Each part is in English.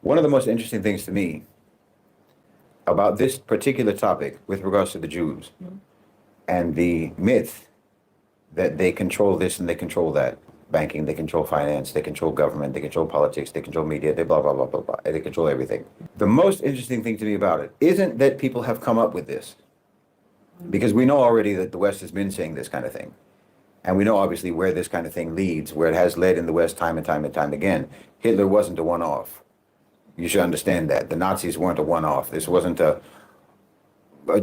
One of the most interesting things to me about this particular topic with regards to the Jews and the myth that they control this and they control that, banking, they control finance, they control government, they control politics, they control media, they blah, blah, blah, blah, blah, they control everything. The most interesting thing to me about it isn't that people have come up with this, because we know already that the West has been saying this kind of thing. And we know obviously where this kind of thing leads, where it has led in the West time and time and time again. Hitler wasn't a one-off. You should understand that. The Nazis weren't a one-off. This wasn't a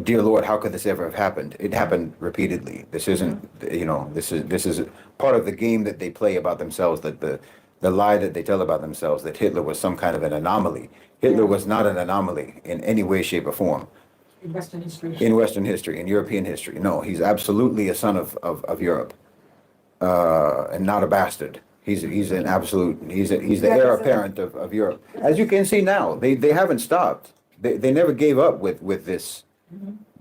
dear Lord, how could this ever have happened? It happened repeatedly. This isn't, this is part of the game that they play about themselves, that the lie that they tell about themselves, that Hitler was some kind of an anomaly. Hitler was not an anomaly in any way, shape, or form. In Western history. In Western history, in European history. No, he's absolutely a son of Europe, and not a bastard. He's an absolute, he's the heir apparent of Europe. As you can see now, they haven't stopped. They never gave up with this.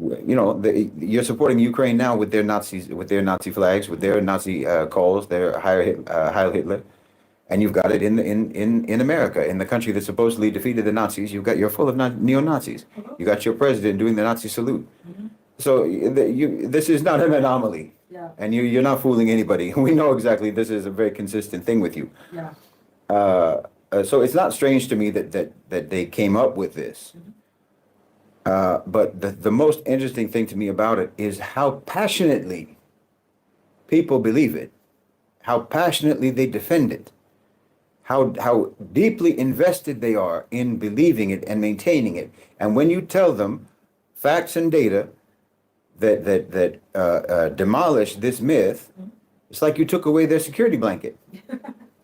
You're supporting Ukraine now with their Nazis, with their Nazi flags, with their Nazi calls, their Heil Hitler, and you've got it in America, in the country that supposedly defeated the Nazis. You're full of neo-Nazis. You got your president doing the Nazi salute. So this is not an anomaly. Yeah. And you're not fooling anybody. We know exactly this is a very consistent thing with you. Yeah. So it's not strange to me that they came up with this. But the most interesting thing to me about it is how passionately people believe it, how passionately they defend it, how deeply invested they are in believing it and maintaining it. And when you tell them facts and data that demolish this myth, it's like you took away their security blanket.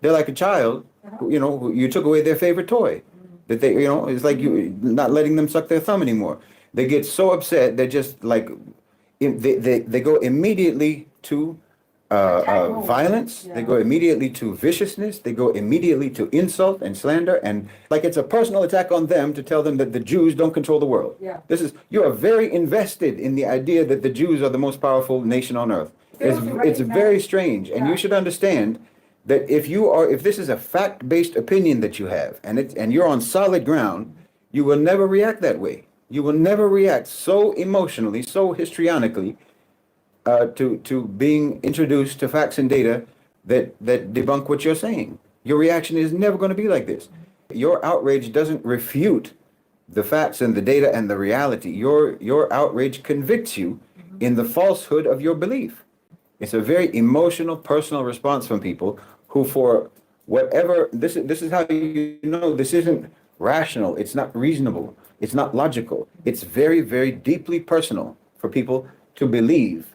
They're like a child, you took away their favorite toy. That they, it's like you not letting them suck their thumb anymore. They get so upset, they're just like, they go immediately to violence. Yeah. They go immediately to viciousness. They go immediately to insult and slander, and like it's a personal attack on them to tell them that the Jews don't control the world. Yeah. You are very invested in the idea that the Jews are the most powerful nation on earth. It's very strange, and you should understand that if this is a fact-based opinion that you have, and you're on solid ground, you will never react that way. You will never react so emotionally, so histrionically, to being introduced to facts and data that debunk what you're saying. Your reaction is never going to be like this. Your outrage doesn't refute the facts and the data and the reality. Your outrage convicts you in the falsehood of your belief. It's a very emotional, personal response from people who, for whatever, this is how you know this isn't rational, it's not reasonable, it's not logical. It's very, very deeply personal for people to believe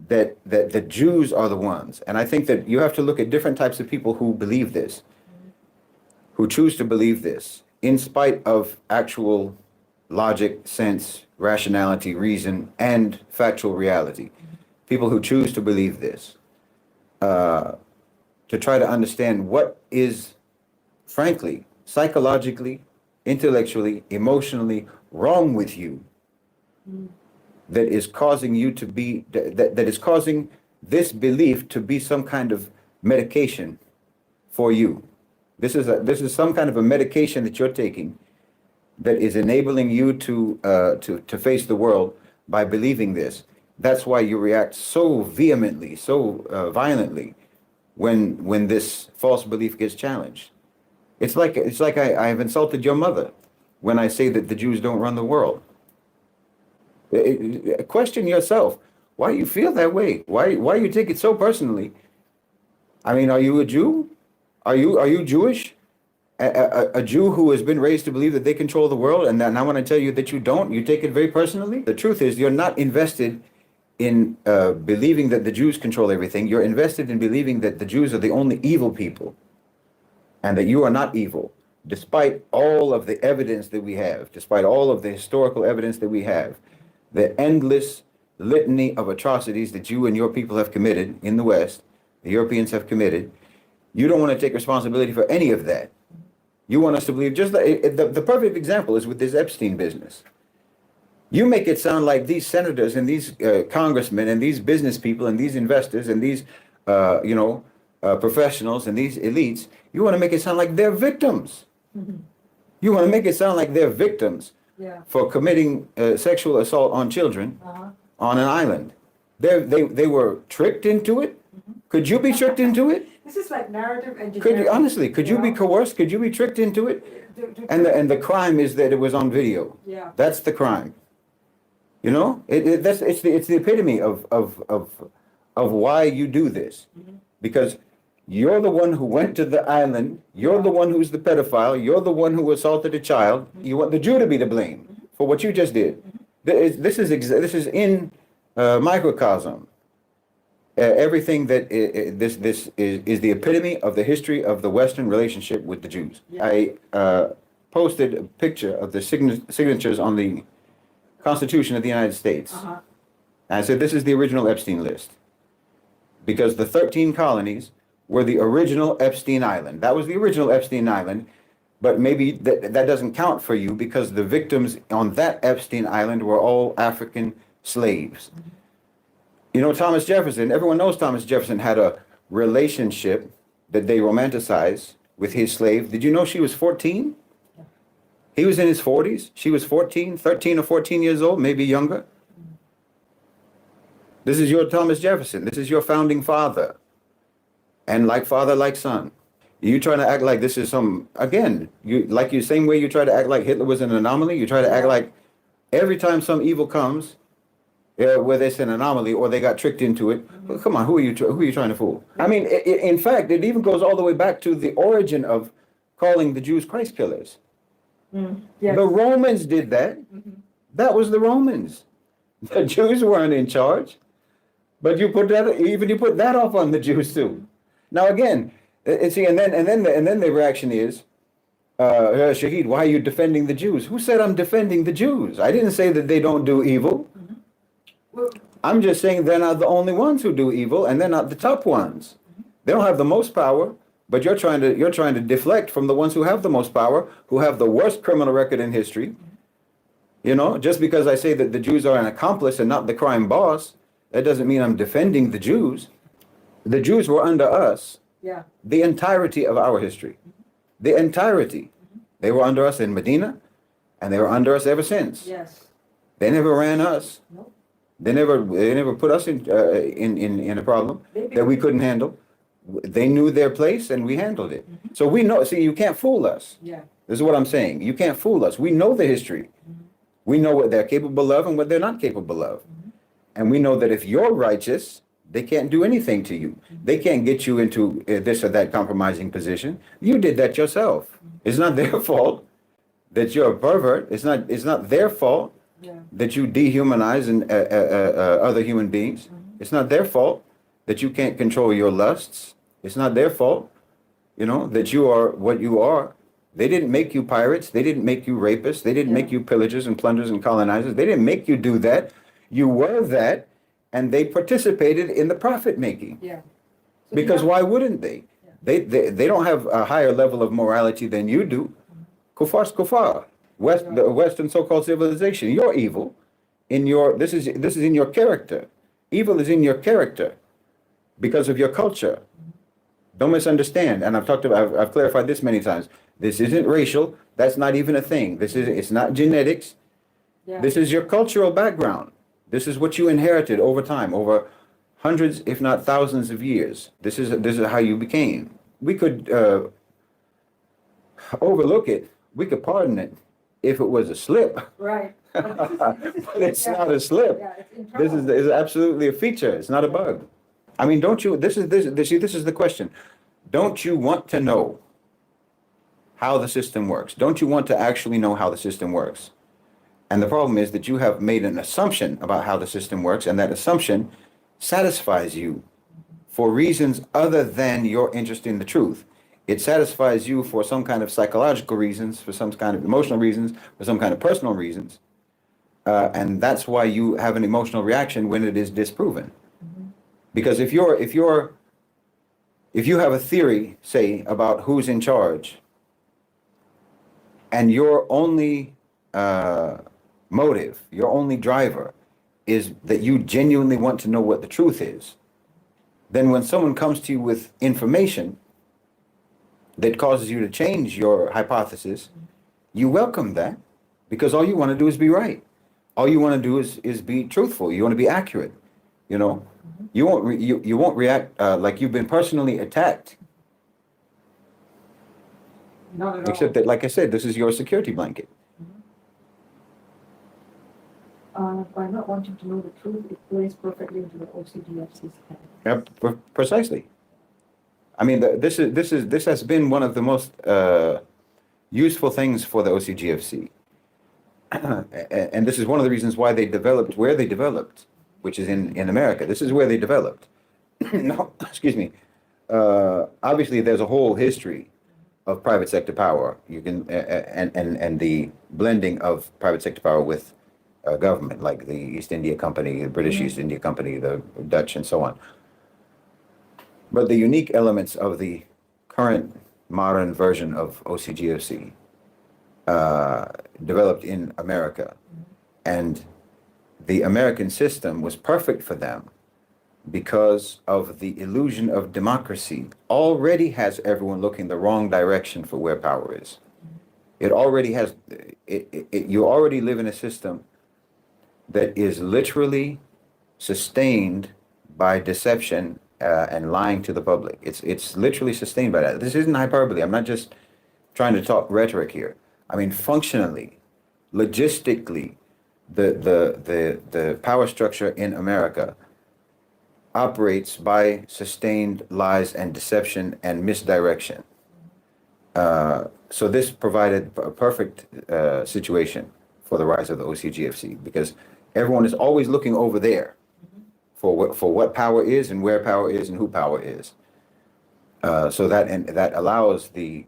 that the Jews are the ones. And I think that you have to look at different types of people who believe this, who choose to believe this, in spite of actual logic, sense, rationality, reason, and factual reality. People who choose to believe this, to try to understand what is, frankly, psychologically, intellectually, emotionally wrong with you, that is causing you to be, that is causing this belief to be some kind of medication for you. This is some kind of a medication that you're taking that is enabling you to face the world by believing this. That's why you react so vehemently, so violently when this false belief gets challenged. It's like I have insulted your mother when I say that the Jews don't run the world. Question yourself, why you feel that way? Why you take it so personally? I mean, are you a Jew? Are you Jewish? A Jew who has been raised to believe that they control the world, and now when I tell you that you don't, you take it very personally? The truth is, you're not invested in believing that the Jews control everything. You're invested in believing that the Jews are the only evil people, and that you are not evil, despite all of the evidence that we have, despite all of the historical evidence that we have, the endless litany of atrocities that you and your people have committed in the West, the Europeans have committed. You don't want to take responsibility for any of that. You want us to believe, just like the perfect example is with this Epstein business. You make it sound like these senators and these congressmen and these business people and these investors and these professionals and these elites, you want to make it sound like they're victims. You want to make it sound like they're victims for committing sexual assault on children on an island. They were tricked into it. Could you be tricked into it? This is like narrative engineering. Could you be coerced? Could you be tricked into it? And the crime is that it was on video. Yeah. That's the crime. You know, it's the epitome of why you do this, because you're the one who went to the island. You're the one who's the pedophile. You're the one who assaulted a child. You want the Jew to be to blame for what you just did. This is in microcosm. Everything that this is the epitome of the history of the Western relationship with the Jews. Yeah. I posted a picture of the signatures on the Constitution of the United States. And I said, this is the original Epstein list. Because the 13 colonies were the original Epstein Island. That was the original Epstein Island. But maybe that doesn't count for you because the victims on that Epstein Island were all African slaves. You know, Thomas Jefferson, everyone knows Thomas Jefferson had a relationship that they romanticized with his slave. Did you know she was 14? He was in his 40s. She was 14, 13 or 14 years old, maybe younger. This is your Thomas Jefferson. This is your founding father. And like father, like son. You trying to act like this is some, again, same way you try to act like Hitler was an anomaly. You try to act like every time some evil comes, whether it's an anomaly or they got tricked into it. Well, come on, who are you trying to fool? I mean, in fact, it even goes all the way back to the origin of calling the Jews Christ killers. Yes. The Romans did that. That was the Romans. The Jews weren't in charge, but you put that off on the Jews too. Now again, see, and then the reaction is, Shahid, why are you defending the Jews? Who said I'm defending the Jews? I didn't say that they don't do evil. I'm just saying they're not the only ones who do evil, and they're not the top ones. They don't have the most power, but you're trying to deflect from the ones who have the most power, who have the worst criminal record in history. You know, just because I say that the Jews are an accomplice and not the crime boss, that doesn't mean I'm defending the Jews. The Jews were under us the entirety of our history. The entirety. They were under us in Medina, and they were under us ever since. Yes. They never ran us. Nope. They never put us in a problem that we couldn't handle. They knew their place and we handled it. So we know, see, you can't fool us. Yeah. This is what I'm saying. You can't fool us. We know the history. We know what they're capable of and what they're not capable of. And we know that if you're righteous, they can't do anything to you. They can't get you into this or that compromising position. You did that yourself. It's not their fault that you're a pervert. It's not their fault that you dehumanize other human beings. It's not their fault that you can't control your lusts. It's not their fault, you know, that you are what you are. They didn't make you pirates. They didn't make you rapists. They didn't make you pillagers and plunderers and colonizers. They didn't make you do that. You were that, and they participated in the profit making. Yeah. So because why wouldn't they? They don't have a higher level of morality than you do. Kufar's kufar. The Western so-called civilization. You're evil. This is in your character. Evil is in your character because of your culture. Don't misunderstand. And I've clarified this many times. This isn't racial. That's not even a thing. It's not genetics. Yeah. This is your cultural background. This is what you inherited over time, over hundreds, if not thousands of years. This is how you became. We could overlook it. We could pardon it if it was a slip. Right. But it's not a slip. Yeah, This is absolutely a feature. It's not a bug. I mean, don't you? This is the question. Don't you want to know how the system works? Don't you want to actually know how the system works? And the problem is that you have made an assumption about how the system works, and that assumption satisfies you for reasons other than your interest in the truth. It satisfies you for some kind of psychological reasons, for some kind of emotional reasons, for some kind of personal reasons. And that's why you have an emotional reaction when it is disproven. Because if you have a theory, say, about who's in charge, and your only motive, your only driver is that you genuinely want to know what the truth is, then when someone comes to you with information that causes you to change your hypothesis, you welcome that because all you want to do is be right. All you want to do is be truthful. You want to be accurate. You know, you won't react like you've been personally attacked. Not at Except that, like I said, this is your security blanket. By not wanting to know the truth, it plays perfectly into the OCGFC's hand. Precisely. I mean, this has been one of the most useful things for the OCGFC, and this is one of the reasons why they developed where they developed, which is in America. This is where they developed. No, excuse me. Obviously, there's a whole history of private sector power. You can and the blending of private sector power with government, like the East India Company, the British East India Company, the Dutch, and so on. But the unique elements of the current modern version of OCGFC developed in America, and the American system was perfect for them because of the illusion of democracy already has everyone looking the wrong direction for where power is. It already has, you already live in a system that is literally sustained by deception and lying to the public. It's literally sustained by that. This isn't hyperbole. I'm not just trying to talk rhetoric here. I mean, functionally, logistically, the power structure in America operates by sustained lies and deception and misdirection. So this provided a perfect situation for the rise of the OCGFC because everyone is always looking over there for what power is and where power is and who power is. So that allows the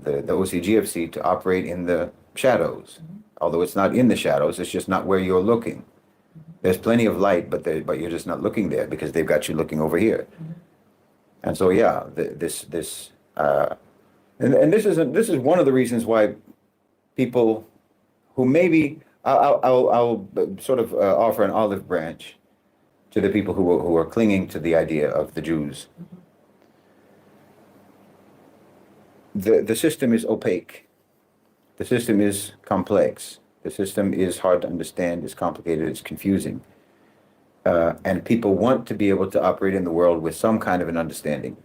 OCGFC to operate in the shadows. Although it's not in the shadows, it's just not where you're looking. There's plenty of light, but you're just not looking there because they've got you looking over here. And so yeah, this is one of the reasons why people who maybe I'll sort of offer an olive branch to the people who are clinging to the idea of the Jews. The system is opaque. The system is complex. The system is hard to understand, it's complicated, it's confusing. And people want to be able to operate in the world with some kind of an understanding.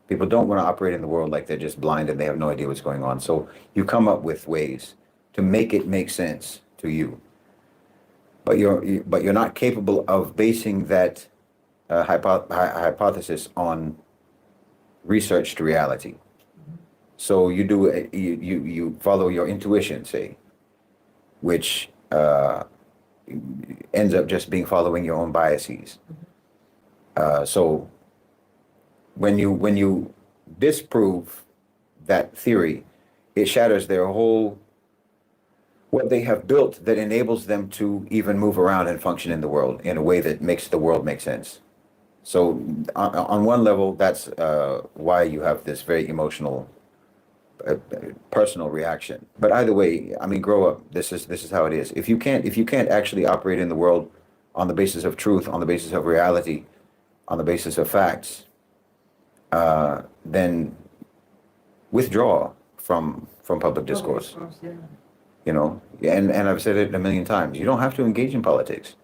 People don't want to operate in the world like they're just blind and they have no idea what's going on. So you come up with ways to make it make sense to you. But you're not capable of basing that hypothesis on researched reality. So you follow your intuition, say, which ends up just being following your own biases. So when you disprove that theory, it shatters their whole what they have built that enables them to even move around and function in the world in a way that makes the world make sense. So on one level, that's why you have this very emotional personal reaction. But either way, I mean, grow up. This is how it is. If you can't actually operate in the world on the basis of truth, on the basis of reality, on the basis of facts, then withdraw from public discourse. Yeah. You know, and I've said it a million times. You don't have to engage in politics.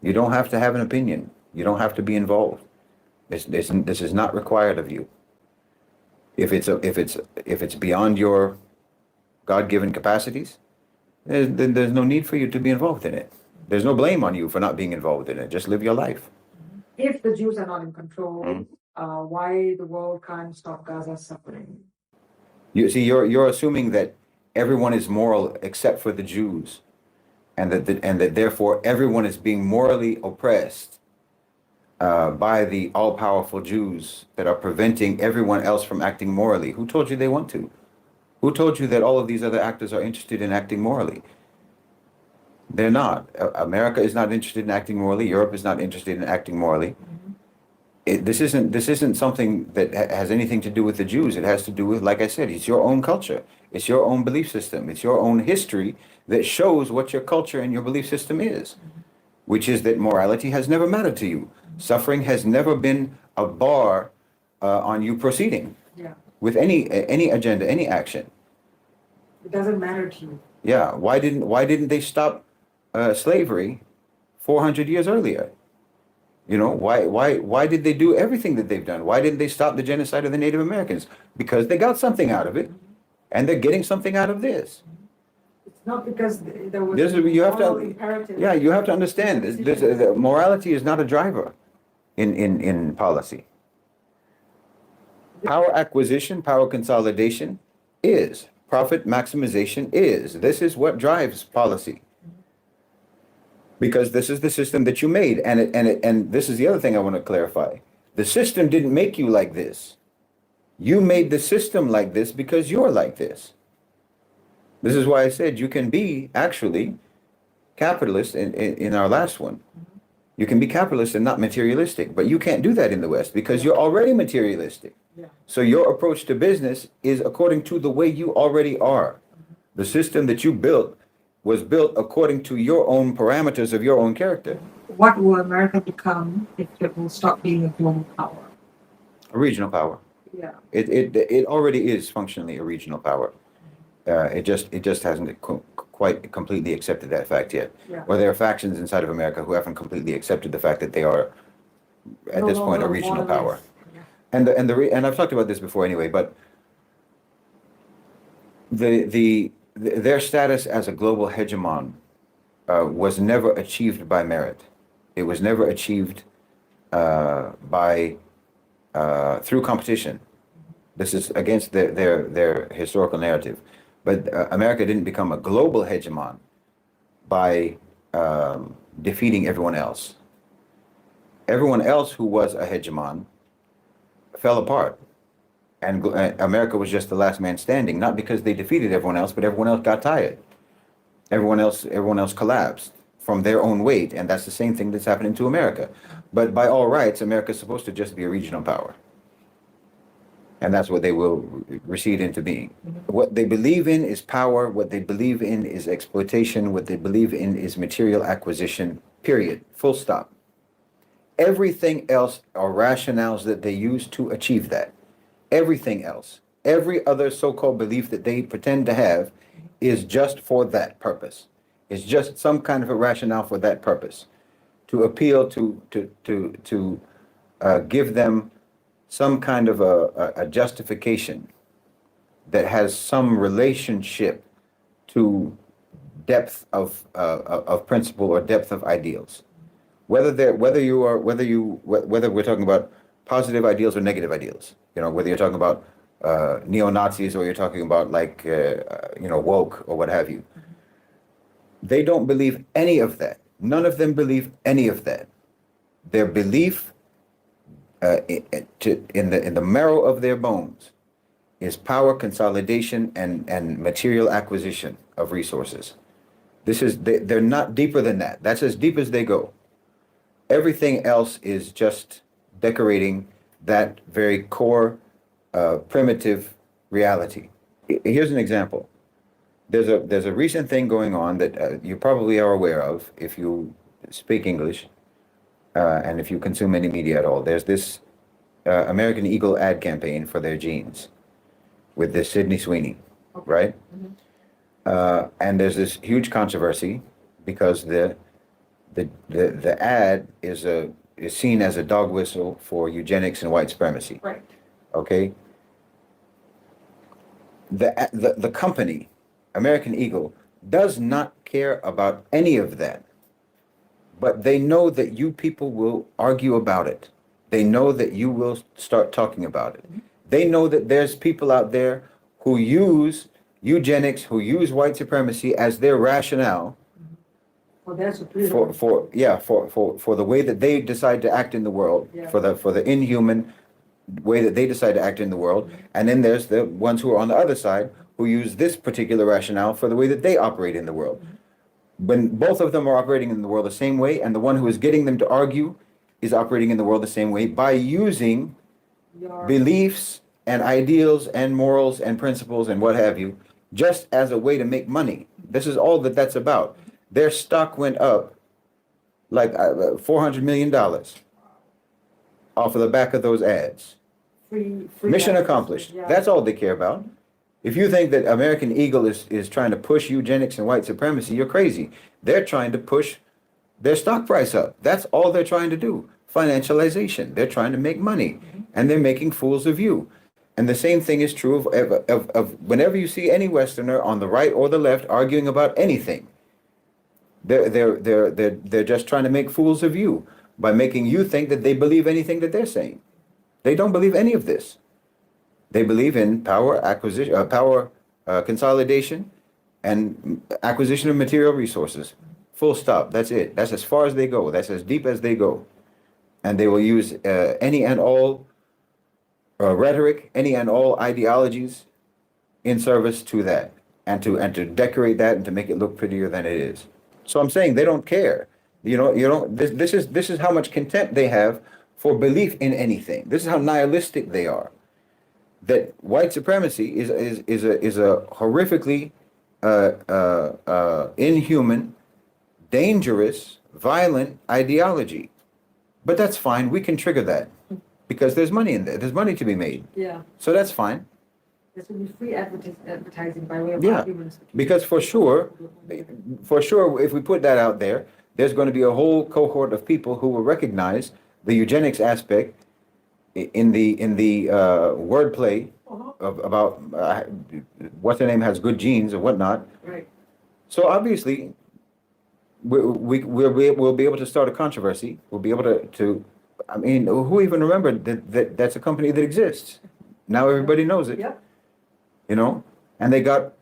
You don't have to have an opinion. You don't have to be involved. This is not required of you. If it's beyond your God-given capacities, then there's no need for you to be involved in it. There's no blame on you for not being involved in it. Just live your life. If the Jews are not in control, why the world can't stop Gaza suffering? You see, you're assuming that everyone is moral except for the Jews, and that therefore everyone is being morally oppressed by the all-powerful Jews that are preventing everyone else from acting morally. Who told you they want to? Who told you that all of these other actors are interested in acting morally? They're not. America is not interested in acting morally. Europe is not interested in acting morally. This isn't something that has anything to do with the Jews. It has to do with, like I said, it's your own culture. It's your own belief system. It's your own history that shows what your culture and your belief system is, which is that morality has never mattered to you. Suffering has never been a bar on you proceeding with any agenda, any action. It doesn't matter to you. Yeah, why didn't they stop slavery 400 years earlier? You know, why did they do everything that they've done? Why didn't they stop the genocide of the Native Americans? Because they got something out of it, and they're getting something out of this. It's not because there was This is, a you have moral to, imperative. yeah, you have to understand this, morality is not a driver in policy. Power acquisition, power consolidation is. Profit maximization is. This is what drives policy. Because this is the system that you made. And this is the other thing I want to clarify. The system didn't make you like this. You made the system like this because you're like this. This is why I said you can be actually capitalist in our last one. You can be capitalist and not materialistic, but you can't do that in the West because you're already materialistic. Yeah. So your approach to business is according to the way you already are. The system that you built was built according to your own parameters of your own character. What will America become if it will stop being a global power? A regional power. Yeah. It already is functionally a regional power. It just hasn't quite completely accepted that fact yet. Yeah. Or there are factions inside of America who haven't completely accepted the fact that they are at No this point a longer regional monolith. power. Yeah. And I've talked about this before anyway, but their status as a global hegemon was never achieved by merit. It was never achieved by through competition. This is against their historical narrative. But America didn't become a global hegemon by defeating everyone else. Everyone else who was a hegemon fell apart. And America was just the last man standing, not because they defeated everyone else, but everyone else got tired. Everyone else collapsed from their own weight, and that's the same thing that's happening to America. But by all rights, America's supposed to just be a regional power. And that's what they will recede into being. What they believe in is power. What they believe in is exploitation. What they believe in is material acquisition, period. Full stop. Everything else are rationales that they use to achieve that. Everything else, every other so-called belief that they pretend to have is just for that purpose. It's just some kind of a rationale for that purpose. To appeal to give them some kind of a justification that has some relationship to depth of principle or depth of ideals. Whether we're talking about positive ideals or negative ideals, whether you're talking about neo-Nazis or you're talking about woke or what have you. They don't believe any of that. None of them believe any of that. Their belief in the marrow of their bones is power consolidation and material acquisition of resources. They're not deeper than that. That's as deep as they go. Everything else is just decorating that very core primitive reality. Here's an example. There's a recent thing going on that you probably are aware of if you speak English and if you consume any media at all. There's this American Eagle ad campaign for their jeans with this Sydney Sweeney, right? Mm-hmm. And there's this huge controversy because the ad is seen as a dog whistle for eugenics and white supremacy. Right. Okay. The company, American Eagle, does not care about any of that. But they know that you people will argue about it. They know that you will start talking about it. They know that there's people out there who use eugenics, who use white supremacy as their rationale for the way that they decide to act in the world, yeah. for the inhuman way that they decide to act in the world. And then there's the ones who are on the other side who use this particular rationale for the way that they operate in the world. When both of them are operating in the world the same way, and the one who is getting them to argue is operating in the world the same way by using beliefs and ideals and morals and principles and what have you, just as a way to make money. This is all that's about. Their stock went up like $400 million off of the back of those ads. Free Mission accomplished. Yeah. That's all they care about. If you think that American Eagle is trying to push eugenics and white supremacy, you're crazy. They're trying to push their stock price up. That's all they're trying to do. Financialization. They're trying to make money, and they're making fools of you. And the same thing is true of whenever you see any Westerner on the right or the left arguing about anything. They're just trying to make fools of you by making you think that they believe anything that they're saying. They don't believe any of this. They believe in power acquisition, consolidation, and acquisition of material resources. Full stop. That's it. That's as far as they go. That's as deep as they go. And they will use any and all rhetoric, any and all ideologies in service to that, and to decorate that and to make it look prettier than it is. So I'm saying they don't care. This is how much contempt they have for belief in anything. This is how nihilistic they are. That white supremacy is a horrifically inhuman, dangerous, violent ideology. But that's fine. We can trigger that because there's money in there. There's money to be made. Yeah. So that's fine. This will be free advertising by way of Yeah. arguments. Because for sure, if we put that out there, there's going to be a whole cohort of people who will recognize the eugenics aspect in the wordplay about what's her name has good genes or whatnot. Right. So obviously, we'll be able to start a controversy. We'll be able to I mean, who even remembered that's a company that exists? Now everybody knows it. Yep. You know, and they got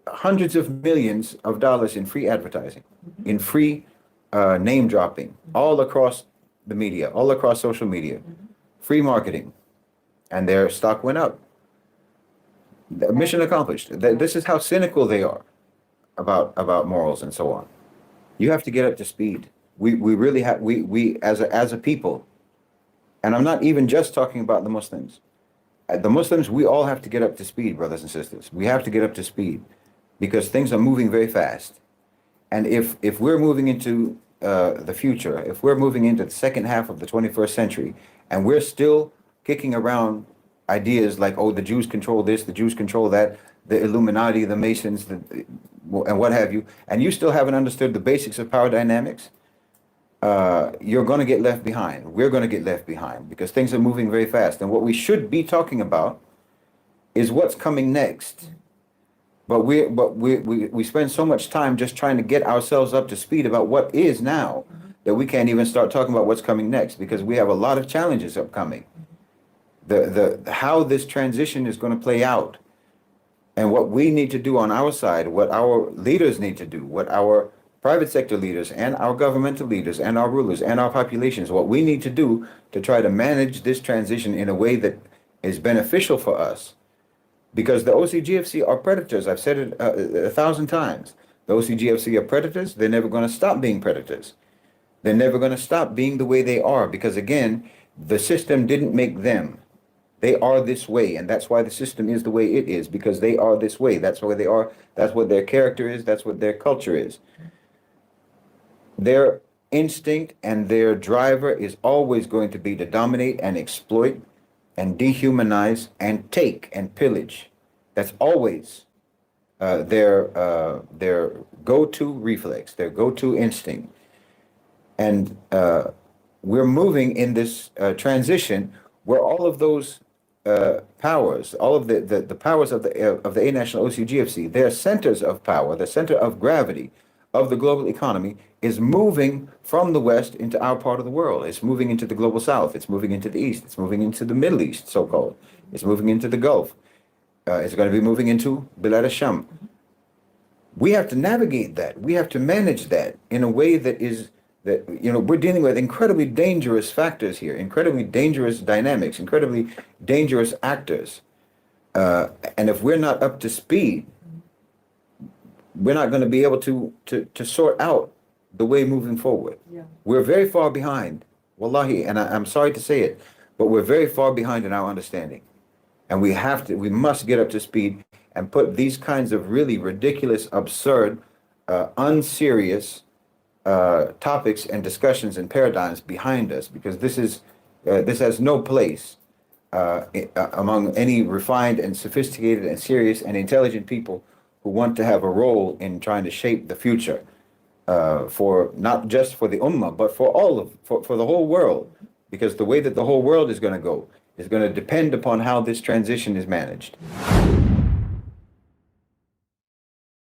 hundreds of millions of dollars in free advertising, in free name dropping, all across the media, all across social media, free marketing, and their stock went up. Mission accomplished. This is how cynical they are about morals and so on. You have to get up to speed. We really have, we as a people, and I'm not even just talking about the Muslims. The Muslims, we all have to get up to speed, brothers and sisters. We have to get up to speed because things are moving very fast. And if we're moving into the future, if we're moving into the second half of the 21st century, and we're still kicking around ideas like, oh, the Jews control this, the Jews control that, the Illuminati, the Masons, and what have you, and you still haven't understood the basics of power dynamics, you're going to get left behind. We're going to get left behind because things are moving very fast. And what we should be talking about is what's coming next. But we spend so much time just trying to get ourselves up to speed about what is now that we can't even start talking about what's coming next because we have a lot of challenges upcoming. The how this transition is going to play out and what we need to do on our side, what our leaders need to do, what our private sector leaders and our governmental leaders and our rulers and our populations, what we need to do to try to manage this transition in a way that is beneficial for us. Because the OCGFC are predators. I've said it 1,000 times. The OCGFC are predators. They're never going to stop being predators. They're never going to stop being the way they are because, again, the system didn't make them. They are this way, and that's why the system is the way it is, because they are this way. That's why they are. That's what their character is. That's what their culture is. Their instinct and their driver is always going to be to dominate and exploit and dehumanize and take and pillage. That's always their go-to reflex, their go-to instinct. And we're moving in this transition where all of those powers, all of the powers of the A National OCGFC, their centers of power, the center of gravity of the global economy is moving from the West into our part of the world. It's moving into the global South. It's moving into the East. It's moving into the Middle East, so-called. It's moving into the Gulf. It's going to be moving into Bilad al-Sham. We have to navigate that. We have to manage that in a way that is, that, you know, we're dealing with incredibly dangerous factors here, incredibly dangerous dynamics, incredibly dangerous actors. And if we're not up to speed, we're not going to be able to sort out the way moving forward. Yeah. We're very far behind, wallahi, and I'm sorry to say it, but we're very far behind in our understanding. And we must get up to speed and put these kinds of really ridiculous, absurd, unserious topics and discussions and paradigms behind us, because this has no place among any refined and sophisticated and serious and intelligent people who want to have a role in trying to shape the future for not just for the ummah, but for for the whole world. Because the way that the whole world is going to go is going to depend upon how this transition is managed.